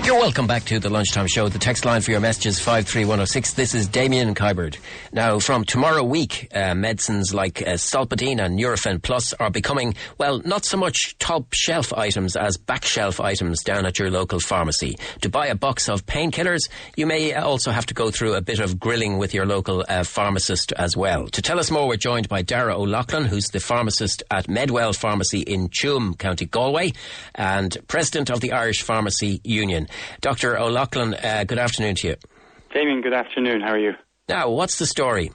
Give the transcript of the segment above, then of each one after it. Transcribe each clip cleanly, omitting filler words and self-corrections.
You're welcome back to the Lunchtime Show. The text line for your messages 53106. This is Damien Kyberd. Now, from tomorrow week, medicines like Solpadeine and Nurofen Plus are becoming, well, not so much top shelf items as back shelf items down at your local pharmacy. To buy a box of painkillers, you may also have to go through a bit of grilling with your local pharmacist as well. To tell us more, we're joined by Darragh O'Loughlin, who's the pharmacist at Medwell Pharmacy in Tuam, County Galway, and president of the Irish Pharmacy Union. Dr. O'Loughlin, good afternoon to you. Damien, good afternoon. How are you? Now, what's the story?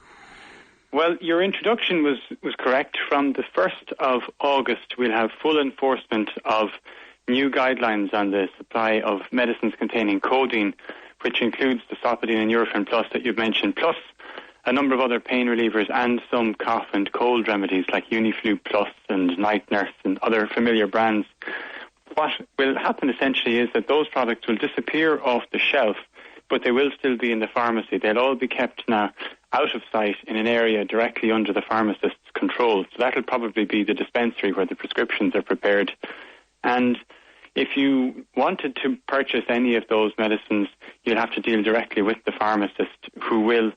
Well, your introduction was correct. From the 1st of August, we'll have full enforcement of new guidelines on the supply of medicines containing codeine, which includes the Solpadeine and Nurofen Plus that you've mentioned, plus a number of other pain relievers and some cough and cold remedies like Uniflu Plus and Night Nurse and other familiar brands. What will happen essentially is that those products will disappear off the shelf, but they will still be in the pharmacy. They'll all be kept now out of sight in an area directly under the pharmacist's control. So that'll probably be the dispensary where the prescriptions are prepared. And if you wanted to purchase any of those medicines, you'll have to deal directly with the pharmacist, who will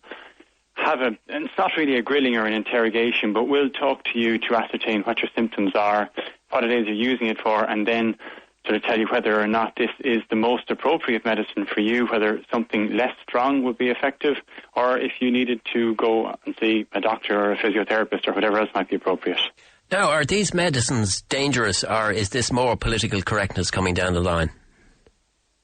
have and it's not really a grilling or an interrogation, but will talk to you to ascertain what your symptoms are, what it is you're using it for, and then sort of tell you whether or not this is the most appropriate medicine for you, whether something less strong would be effective, or if you needed to go and see a doctor or a physiotherapist or whatever else might be appropriate. Now, are these medicines dangerous, or is this more political correctness coming down the line?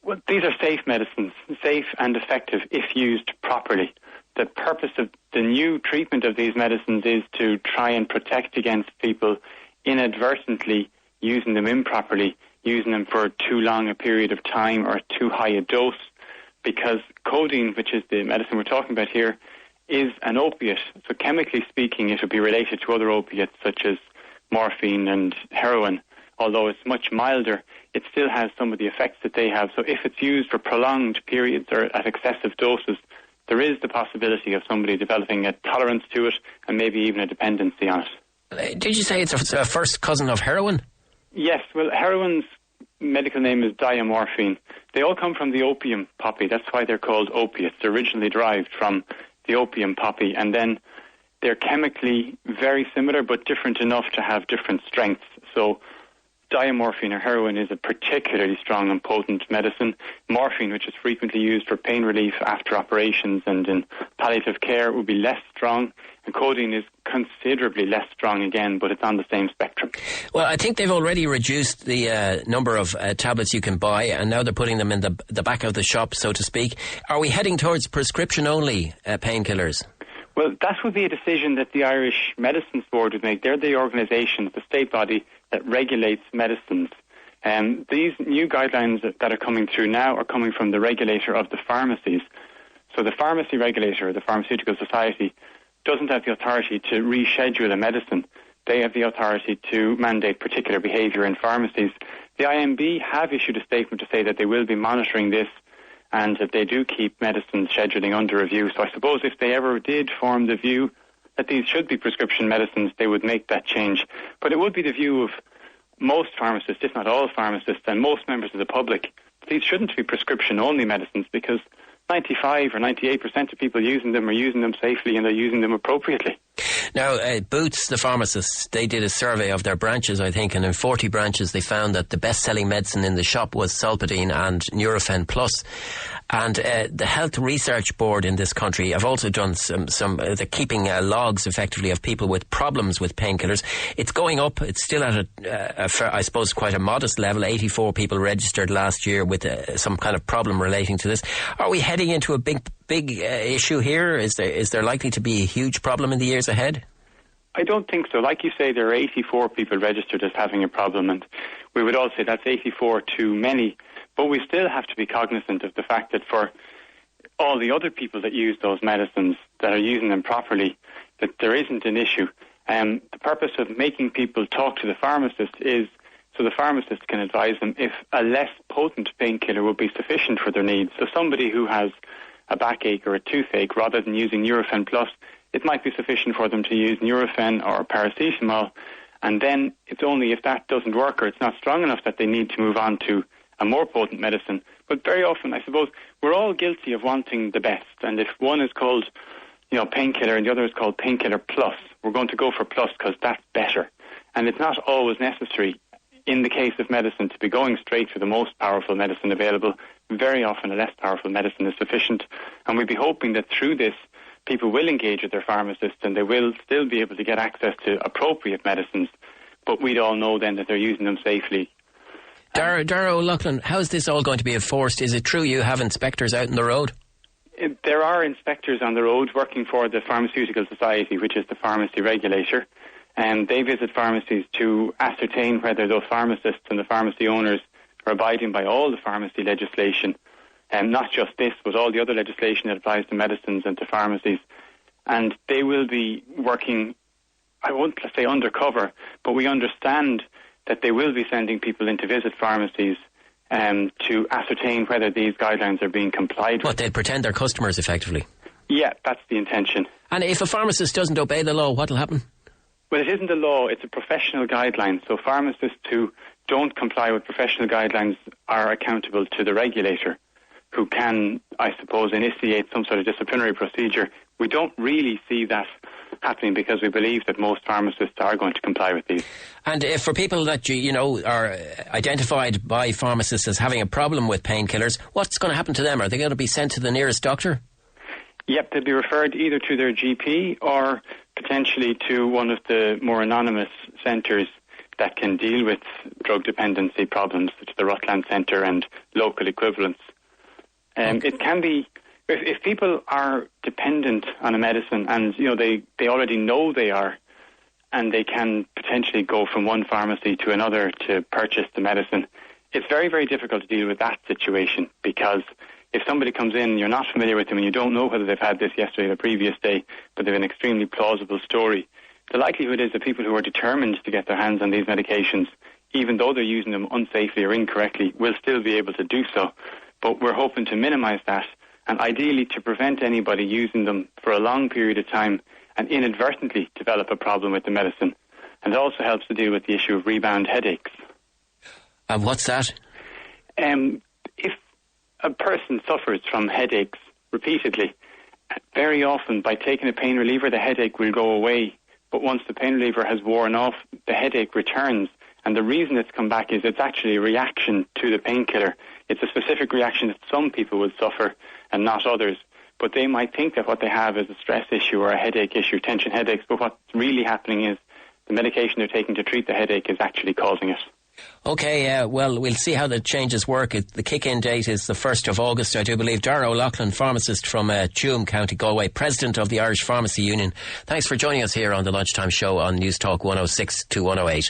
Well, these are safe medicines, safe and effective if used properly. The purpose of the new treatment of these medicines is to try and protect against people inadvertently using them improperly, using them for too long a period of time or too high a dose, because codeine, which is the medicine we're talking about here, is an opiate. So chemically speaking, it would be related to other opiates such as morphine and heroin. Although it's much milder, it still has some of the effects that they have. So if it's used for prolonged periods or at excessive doses, there is the possibility of somebody developing a tolerance to it and maybe even a dependency on it. Did you say it's a first cousin of heroin? Yes, well, heroin's medical name is diamorphine. They all come from the opium poppy. That's why they're called opiates. They're originally derived from the opium poppy, and then they're chemically very similar but different enough to have different strengths. So diamorphine or heroin is a particularly strong and potent medicine. Morphine, which is frequently used for pain relief after operations and in palliative care, would be less strong. And codeine is considerably less strong again, but it's on the same spectrum. Well, I think they've already reduced the number of tablets you can buy, and now they're putting them in the back of the shop, so to speak. Are we heading towards prescription-only painkillers? Well, that would be a decision that the Irish Medicines Board would make. They're the organisation, the state body that regulates medicines. These new guidelines that are coming through now are coming from the regulator of the pharmacies. So the pharmacy regulator, the Pharmaceutical Society, doesn't have the authority to reschedule a medicine. They have the authority to mandate particular behaviour in pharmacies. The IMB have issued a statement to say that they will be monitoring this and that they do keep medicine scheduling under review. So I suppose if they ever did form the view that these should be prescription medicines, they would make that change. But it would be the view of most pharmacists, if not all pharmacists, and most members of the public. These shouldn't be prescription-only medicines, because 95 or 98% of people using them are using them safely and they're using them appropriately. Now, Boots, the pharmacists, they did a survey of their branches, I think, and in 40 branches they found that the best-selling medicine in the shop was Solpadeine and Nurofen Plus. And the Health Research Board in this country have also done they're keeping logs, effectively, of people with problems with painkillers. It's going up. It's still at I suppose, quite a modest level. 84 people registered last year with some kind of problem relating to this. Are we heading into a big issue here? Is there likely to be a huge problem in the years ahead? I don't think so. Like you say, there are 84 people registered as having a problem, and we would all say that's 84 too many. But we still have to be cognizant of the fact that for all the other people that use those medicines, that are using them properly, that there isn't an issue. The purpose of making people talk to the pharmacist is so the pharmacist can advise them if a less potent painkiller will be sufficient for their needs. So somebody who has a backache or a toothache, rather than using Nurofen Plus, it might be sufficient for them to use Nurofen or paracetamol, and then it's only if that doesn't work or it's not strong enough that they need to move on to a more potent medicine. But very often, I suppose, we're all guilty of wanting the best. And if one is called, painkiller and the other is called painkiller plus, we're going to go for plus because that's better. And it's not always necessary, in the case of medicine, to be going straight for the most powerful medicine available. Very often a less powerful medicine is sufficient. And we'd be hoping that through this, people will engage with their pharmacists and they will still be able to get access to appropriate medicines. But we'd all know then that they're using them safely. Darragh O'Loughlin, how is this all going to be enforced? Is it true you have inspectors out on the road? There are inspectors on the road working for the Pharmaceutical Society, which is the pharmacy regulator. And they visit pharmacies to ascertain whether those pharmacists and the pharmacy owners are abiding by all the pharmacy legislation. And not just this, but all the other legislation that applies to medicines and to pharmacies. And they will be working, I won't say undercover, but we understand that they will be sending people in to visit pharmacies to ascertain whether these guidelines are being complied with. What, they'll pretend they're customers, effectively? Yeah, that's the intention. And if a pharmacist doesn't obey the law, what will happen? Well, it isn't a law, it's a professional guideline. So pharmacists who don't comply with professional guidelines are accountable to the regulator, who can, I suppose, initiate some sort of disciplinary procedure. We don't really see that happening because we believe that most pharmacists are going to comply with these. And if for people that are identified by pharmacists as having a problem with painkillers, what's going to happen to them? Are they going to be sent to the nearest doctor? Yep, they'll be referred either to their GP or potentially to one of the more anonymous centres that can deal with drug dependency problems, such as the Rutland Centre and local equivalents. It can be, if people are dependent on a medicine and they already know they are, and they can potentially go from one pharmacy to another to purchase the medicine, it's very, very difficult to deal with that situation, because if somebody comes in, you're not familiar with them and you don't know whether they've had this yesterday or the previous day, but they have an extremely plausible story, the likelihood is that people who are determined to get their hands on these medications, even though they're using them unsafely or incorrectly, will still be able to do so. But we're hoping to minimise that, and ideally to prevent anybody using them for a long period of time and inadvertently develop a problem with the medicine. And it also helps to deal with the issue of rebound headaches. And what's that? If a person suffers from headaches repeatedly, very often by taking a pain reliever, the headache will go away. But once the pain reliever has worn off, the headache returns. And the reason it's come back is it's actually a reaction to the painkiller. It's a specific reaction that some people will suffer and not others. But they might think that what they have is a stress issue or a headache issue, tension headaches. But what's really happening is the medication they're taking to treat the headache is actually causing it. OK, well, we'll see how the changes work. The kick-in date is the 1st of August, I do believe. Darragh O'Loughlin, pharmacist from Tuam, County Galway, President of the Irish Pharmacy Union. Thanks for joining us here on the Lunchtime Show on Newstalk 106 to 108.